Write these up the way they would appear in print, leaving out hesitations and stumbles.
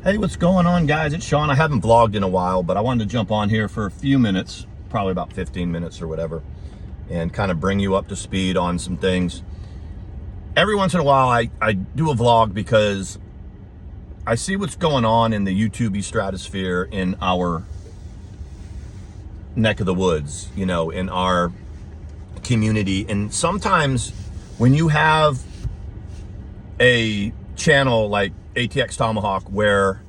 Hey, what's going on, guys? It's Sean. I haven't vlogged in a while, but I wanted to jump on here for a few minutes, probably about 15 minutes or whatever, and kind of bring you up to speed on some things. Every once in a while, I do a vlog because I see what's going on in the YouTube stratosphere in our neck of the woods, you know, in our community. And sometimes when you have a channel like ATX Tomahawk where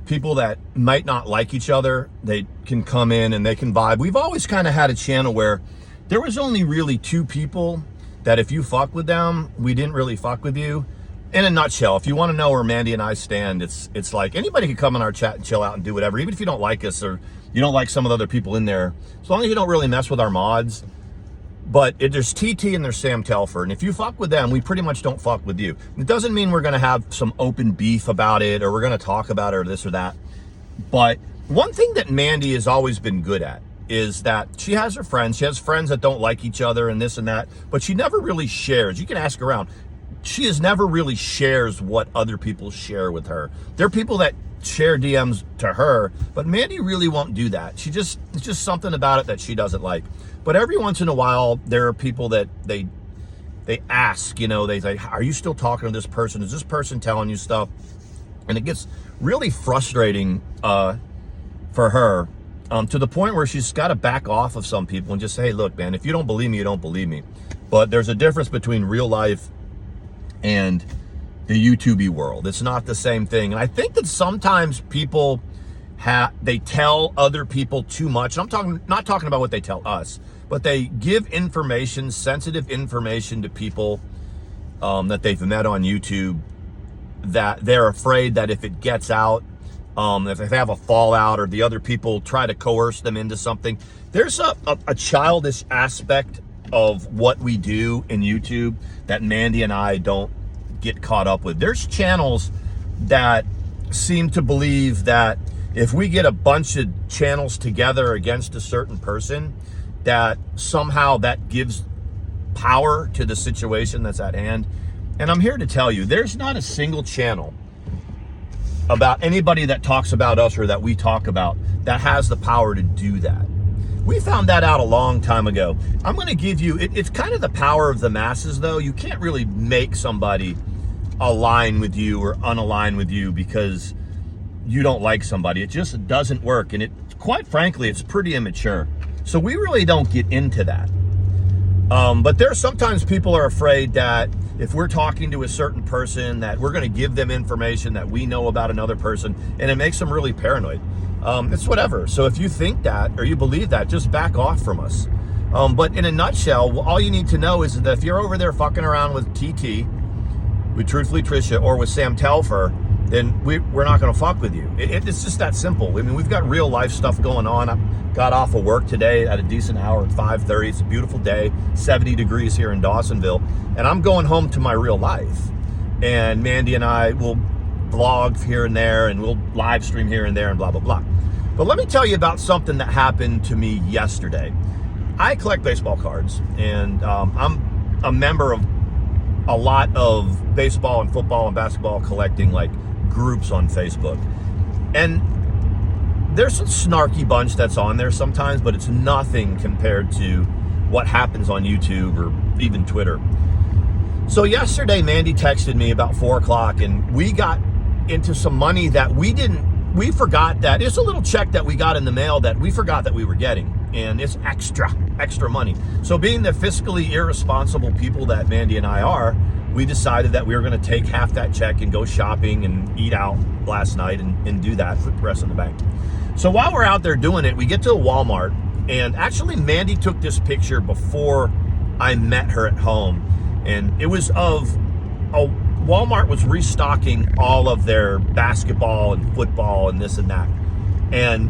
people that might not like each other, they can come in and they can vibe. We've always kind of had a channel where there was only really two people that if you fuck with them, we didn't really fuck with you. In a nutshell, if you want to know where Mandy and I stand, it's like anybody can come in our chat and chill out and do whatever, even if you don't like us or you don't like some of the other people in there, as long as you don't really mess with our mods. But there's TT and there's Sam Telfer, and if you fuck with them, we pretty much don't fuck with you. It doesn't mean we're gonna have some open beef about it or we're gonna talk about it or this or that. But one thing that Mandy has always been good at is that she has her friends. She has friends that don't like each other and this and that, but she never really shares. You can ask around. She is never really shares what other people share with her. There are people that share DMs to her, but Mandy really won't do that. It's just something about it that she doesn't like. But every once in a while, there are people that they ask, you know, they say, are you still talking to this person? Is this person telling you stuff? And it gets really frustrating for her to the point where she's got to back off of some people and just say, hey, look, man, if you don't believe me, you don't believe me. But there's a difference between real life and the YouTube-y world. It's not the same thing. And I think that sometimes people they tell other people too much. And I'm not talking about what they tell us, but they give information, sensitive information to people that they've met on YouTube, that they're afraid that if it gets out, if they have a fallout or the other people try to coerce them into something. There's a childish aspect of what we do in YouTube that Mandy and I don't get caught up with. There's channels that seem to believe that if we get a bunch of channels together against a certain person, that somehow that gives power to the situation that's at hand. And I'm here to tell you, there's not a single channel about anybody that talks about us or that we talk about that has the power to do that. We found that out a long time ago. I'm going to give you, it's kind of the power of the masses, though. You can't really make somebody align with you or unalign with you because you don't like somebody. It just doesn't work. And quite frankly, it's pretty immature. So we really don't get into that. But there's sometimes people are afraid that if we're talking to a certain person that we're going to give them information that we know about another person, and it makes them really paranoid. It's whatever. So if you think that or you believe that, just back off from us. But in a nutshell, all you need to know is that if you're over there fucking around with TT, with Truthfully Trisha, or with Sam Telfer, then we're not going to fuck with you. It's just that simple. I mean, we've got real life stuff going on. I got off of work today at a decent hour at 5:30. It's a beautiful day, 70 degrees here in Dawsonville, and I'm going home to my real life. And Mandy and I will vlog here and there, and we'll live stream here and there, and blah, blah, blah. But let me tell you about something that happened to me yesterday. I collect baseball cards, and I'm a member of a lot of baseball and football and basketball collecting like groups on Facebook. And there's a snarky bunch that's on there sometimes, but it's nothing compared to what happens on YouTube or even Twitter. So yesterday, Mandy texted me about 4 o'clock, and we got into some money that we forgot that. It's a little check that we got in the mail that we forgot that we were getting. And it's extra money. So being the fiscally irresponsible people that Mandy and I are, we decided that we were going to take half that check and go shopping and eat out last night and do that with the rest of the bank. So while we're out there doing it, we get to a Walmart, and actually Mandy took this picture before I met her at home, and it was of Walmart was restocking all of their basketball and football and this and that. And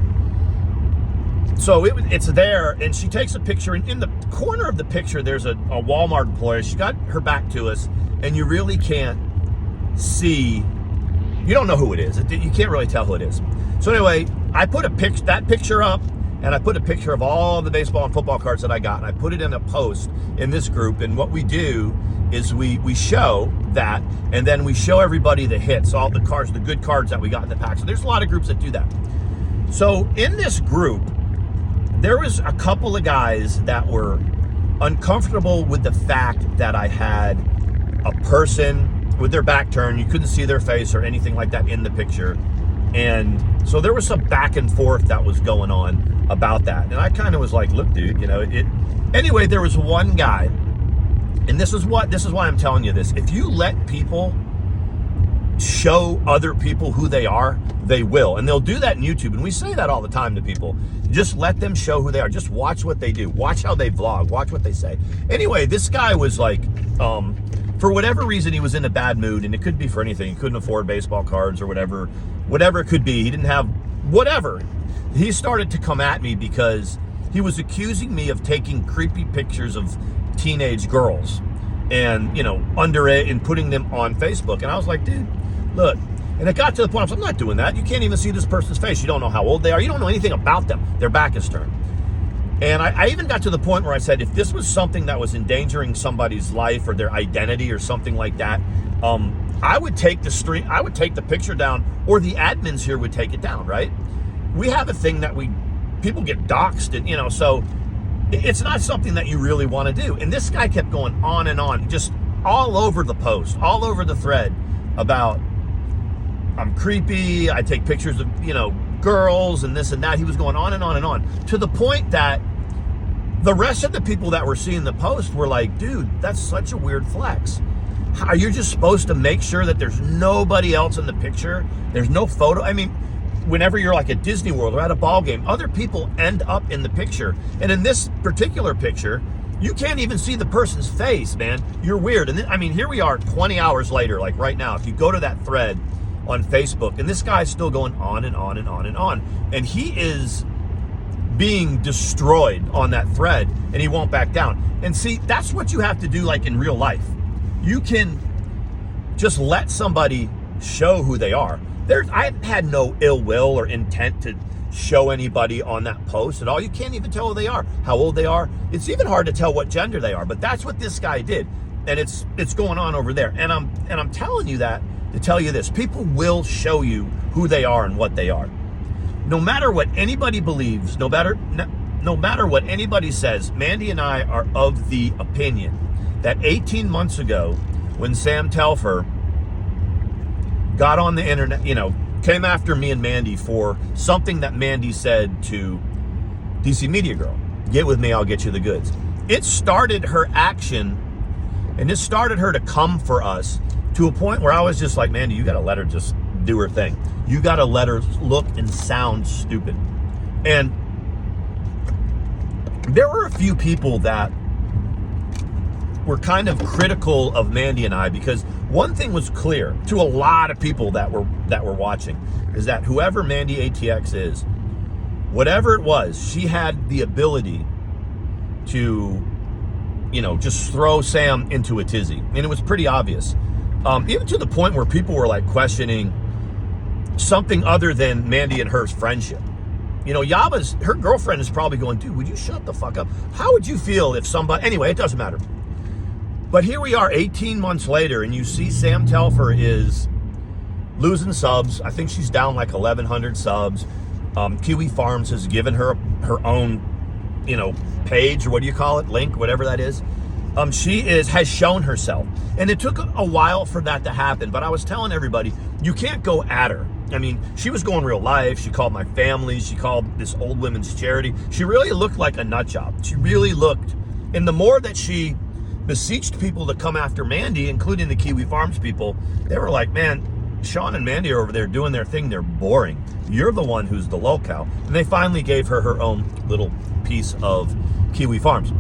so it's there, and she takes a picture, and in the corner of the picture, there's a Walmart employee. She got her back to us, and you really can't see. You don't know who it is. You can't really tell who it is. So anyway, I put that picture up, and I put a picture of all the baseball and football cards that I got, and I put it in a post in this group. And what we do is we show that, and then we show everybody the hits, all the cards, the good cards that we got in the pack. So there's a lot of groups that do that. So in this group, there was a couple of guys that were uncomfortable with the fact that I had a person with their back turned. You couldn't see their face or anything like that in the picture. And so there was some back and forth that was going on about that. And I kind of was like, look, dude, anyway, there was one guy, and this is why I'm telling you this. If you let people show other people who they are, they will. And they'll do that in YouTube. And we say that all the time to people. Just let them show who they are. Just watch what they do. Watch how they vlog. Watch what they say. Anyway, this guy was like, for whatever reason, he was in a bad mood, and it could be for anything. He couldn't afford baseball cards or whatever it could be. He didn't have whatever. He started to come at me because he was accusing me of taking creepy pictures of teenage girls and, underage, and putting them on Facebook. And I was like, dude, look. And it got to the point, I'm not doing that. You can't even see this person's face. You don't know how old they are. You don't know anything about them. Their back is turned. And I even got to the point where I said, if this was something that was endangering somebody's life or their identity or something like that, I would take the picture down, or the admins here would take it down, right? We have a thing that people get doxxed, and so it's not something that you really want to do. And this guy kept going on and on, just all over the post, all over the thread about I'm creepy, I take pictures of, girls and this and that. He was going on and on and on, to the point that the rest of the people that were seeing the post were like, dude, that's such a weird flex. Are you just supposed to make sure that there's nobody else in the picture? There's no photo. I mean, whenever you're like at Disney World or at a ball game, other people end up in the picture. And in this particular picture, you can't even see the person's face, man. You're weird. And then, here we are 20 hours later, like right now, if you go to that thread on Facebook, and this guy's still going on and on and on and on, and he is being destroyed on that thread, and he won't back down. And see, that's what you have to do, like in real life. You can just let somebody show who they are. I had no ill will or intent to show anybody on that post at all. You can't even tell who they are, how old they are. It's even hard to tell what gender they are, but that's what this guy did. And it's going on over there. And I'm telling you that to tell you this: people will show you who they are and what they are. No matter what anybody believes, no matter what anybody says, Mandy and I are of the opinion that 18 months ago, when Sam Telfer got on the internet, came after me and Mandy for something that Mandy said to DC Media Girl, get with me, I'll get you the goods. It started her action, and it started her to come for us, to a point where I was just like, Mandy, you got to let her just do her thing. You got to let her look and sound stupid. And there were a few people that were kind of critical of Mandy and I, because one thing was clear to a lot of people that were watching, is that whoever Mandy ATX is, whatever it was, she had the ability to, just throw Sam into a tizzy. And it was pretty obvious. Even to the point where people were like questioning something other than Mandy and her friendship. Her girlfriend is probably going, dude, would you shut the fuck up? How would you feel if somebody, anyway, it doesn't matter. But here we are 18 months later, and you see Sam Telfer is losing subs. I think she's down like 1,100 subs. Kiwi Farms has given her own, page, or what do you call it? Link, whatever that is. She has shown herself. And it took a while for that to happen, but I was telling everybody, you can't go at her. She was going real life. She called my family. She called this old women's charity. She really looked like a nut job. She really looked. And the more that she beseeched people to come after Mandy, including the Kiwi Farms people, they were like, man, Sean and Mandy are over there doing their thing. They're boring. You're the one who's the locale. And they finally gave her own little piece of Kiwi Farms.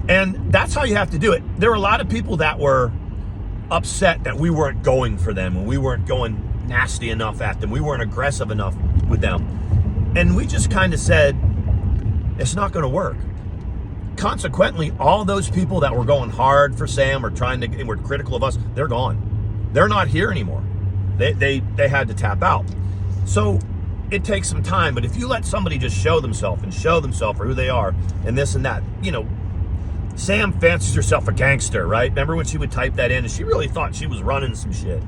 And that's how you have to do it. There were a lot of people that were upset that we weren't going for them, and we weren't going nasty enough at them. We weren't aggressive enough with them. And we just kind of said, it's not going to work. Consequently, all those people that were going hard for Sam or and were critical of us, they're gone. They're not here anymore. They had to tap out. So it takes some time, but if you let somebody just show themselves for who they are and this and that, Sam fancies herself a gangster, right? Remember when she would type that in and she really thought she was running some shit.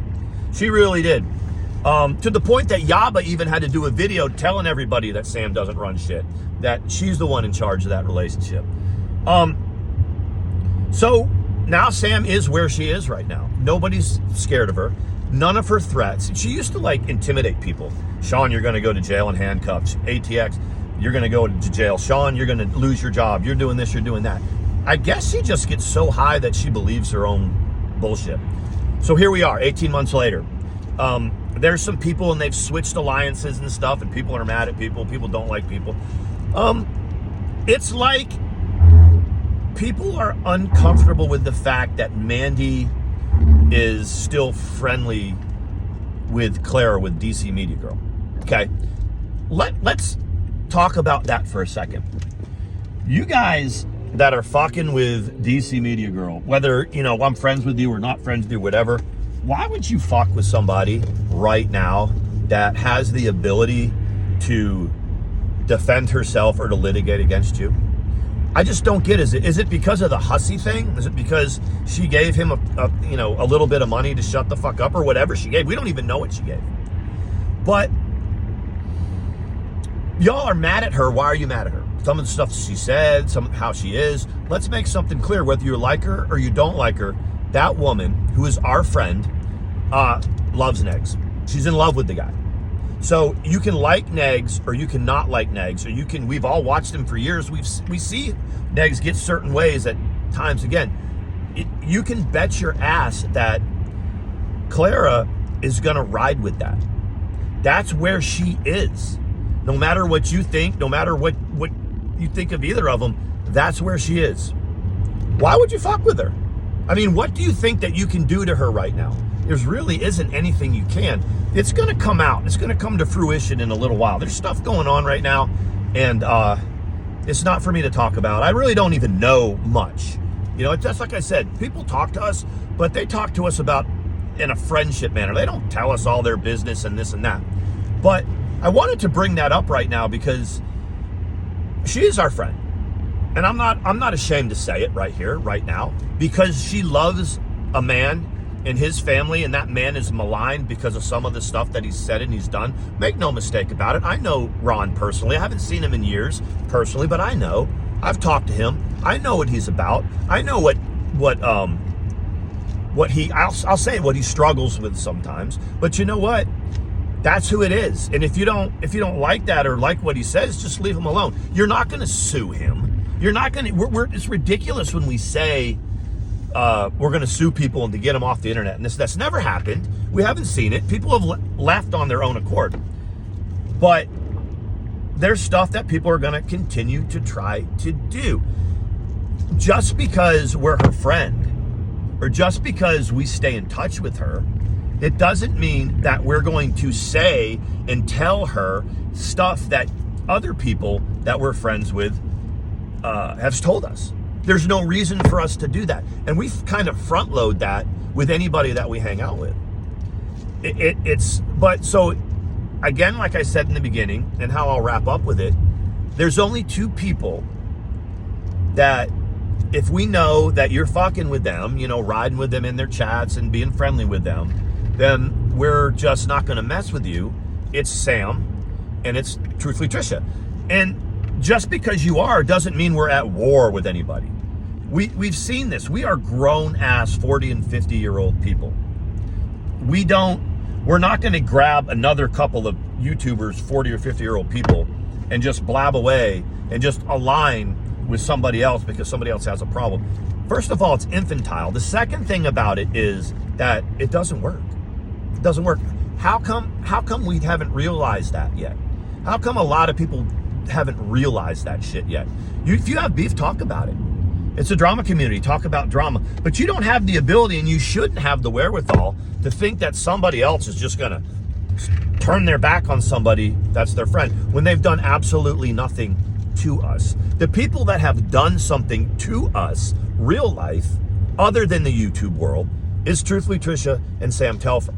She really did. To the point that Yaba even had to do a video telling everybody that Sam doesn't run shit, that she's the one in charge of that relationship. So now Sam is where she is right now. Nobody's scared of her. None of her threats. She used to intimidate people. Sean, you're going to go to jail in handcuffs. ATX, you're going to go to jail. Sean, you're going to lose your job. You're doing this, you're doing that. I guess she just gets so high that she believes her own bullshit. So here we are, 18 months later. There's some people and they've switched alliances and stuff, and people are mad at people. People don't like people. It's like people are uncomfortable with the fact that Mandy is still friendly with Clara, with DC Media Girl. Okay, let's talk about that for a second. You guys that are fucking with DC Media Girl, whether I'm friends with you or not friends with you, whatever, why would you fuck with somebody right now that has the ability to defend herself or to litigate against you? I just don't get it. Is it because of the hussy thing? Is it because she gave him a little bit of money to shut the fuck up, or whatever she gave? We don't even know what she gave. But y'all are mad at her. Why are you mad at her? Some of the stuff she said, how she is. Let's make something clear. Whether you like her or you don't like her, that woman, who is our friend, loves Negs. She's in love with the guy. So you can like Negs or you can not like Negs, or we've all watched him for years. We see Negs get certain ways at times. Again, you can bet your ass that Clara is going to ride with that. That's where she is. No matter what you think, no matter what you think of either of them, that's where she is. Why would you fuck with her? I mean, what do you think that you can do to her right now? There really isn't anything you can. It's going to come out. It's going to come to fruition in a little while. There's stuff going on right now, and it's not for me to talk about. I really don't even know much. It's just like I said, people talk to us, but they talk to us about in a friendship manner. They don't tell us all their business and this and that. But I wanted to bring that up right now because she is our friend. And I'm not ashamed to say it right here, right now, because she loves a man and his family, and that man is maligned because of some of the stuff that he's said and he's done. Make no mistake about it. I know Ron personally. I haven't seen him in years personally, but I know. I've talked to him. I know what he's about. I know what I'll say what he struggles with sometimes. But you know what? That's who it is. And if you don't like that or like what he says, just leave him alone. You're not going to sue him. You're not going to. It's ridiculous when we say we're going to sue people and to get them off the internet. And that's never happened. We haven't seen it. People have left on their own accord. But there's stuff that people are going to continue to try to do. Just because we're her friend, or just because we stay in touch with her, it doesn't mean that we're going to say and tell her stuff that other people that we're friends with have told us. There's no reason for us to do that. And we kind of front load that with anybody that we hang out with. But so again, like I said in the beginning, and how I'll wrap up with it, there's only two people that if we know that you're fucking with them, riding with them in their chats and being friendly with them, then we're just not going to mess with you. It's Sam and it's truthfully Trisha. And just because you are doesn't mean we're at war with anybody. We've seen this. We are grown-ass 40 and 50-year-old people. We're not going to grab another couple of YouTubers, 40 or 50-year-old people, and just blab away and just align with somebody else because somebody else has a problem. First of all, it's infantile. The second thing about it is that it doesn't work. It doesn't work. How come we haven't realized that yet? How come a lot of people haven't realized that shit yet? If you have beef, talk about it. It's a drama community. Talk about drama. But you don't have the ability, and you shouldn't have the wherewithal to think that somebody else is just going to turn their back on somebody that's their friend when they've done absolutely nothing to us. The people that have done something to us, real life, other than the YouTube world, is truthfully Trisha and Sam Telfer.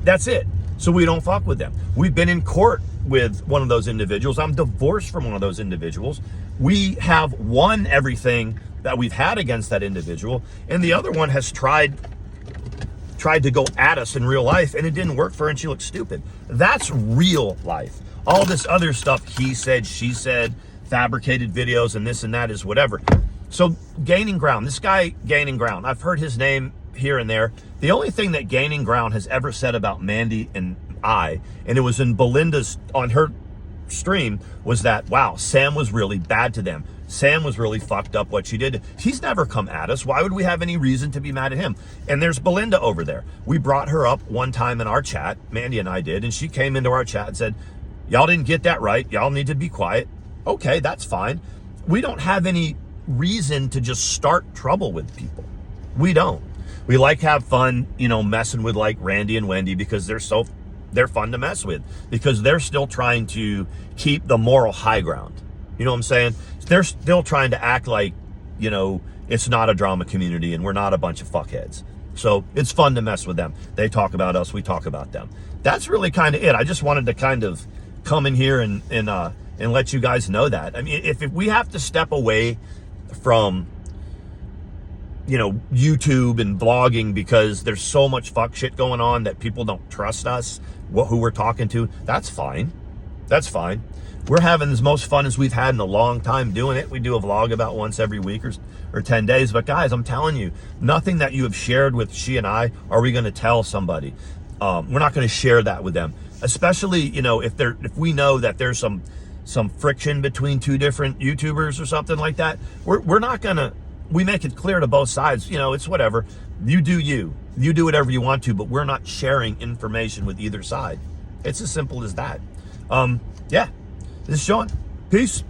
That's it. So we don't fuck with them. We've been in court with one of those individuals. I'm divorced from one of those individuals. We have won everything that we've had against that individual, and the other one has tried to go at us in real life, and it didn't work for her, and she looked stupid. That's real life. All this other stuff, he said, she said, fabricated videos, and this and that is whatever. So gaining ground, this guy gaining ground, I've heard his name here and there. The only thing that gaining ground has ever said about Mandy and I, and it was in Belinda's, on her stream, was that, wow, Sam was really bad to them. Sam was really fucked up what she did. He's never come at us. Why would we have any reason to be mad at him? And there's Belinda over there. We brought her up one time in our chat, Mandy and I did, and she came into our chat and said, y'all didn't get that right. Y'all need to be quiet. Okay, that's fine. We don't have any reason to just start trouble with people. We don't. We like to have fun, you know, messing with like Randy and Wendy because they're fun to mess with because they're still trying to keep the moral high ground. You know what I'm saying? They're still trying to act like, you know, it's not a drama community and we're not a bunch of fuckheads. So it's fun to mess with them. They talk about us, we talk about them. That's really kind of it. I just wanted to kind of come in here and let you guys know that. I mean, if we have to step away from, you know, YouTube and blogging because there's so much fuck shit going on that people don't trust us, who we're talking to, that's fine. That's fine. We're having as most fun as we've had in a long time doing it. We do a vlog about once every week or 10 days. But guys, I'm telling you, nothing that you have shared with she and I are we going to tell somebody. We're not going to share that with them. Especially, you know, if we know that there's some friction between two different YouTubers or something like that, we're not going to, we make it clear to both sides, you know, it's whatever. You do whatever you want to, but we're not sharing information with either side. It's as simple as that. Yeah. This is Sean. Peace.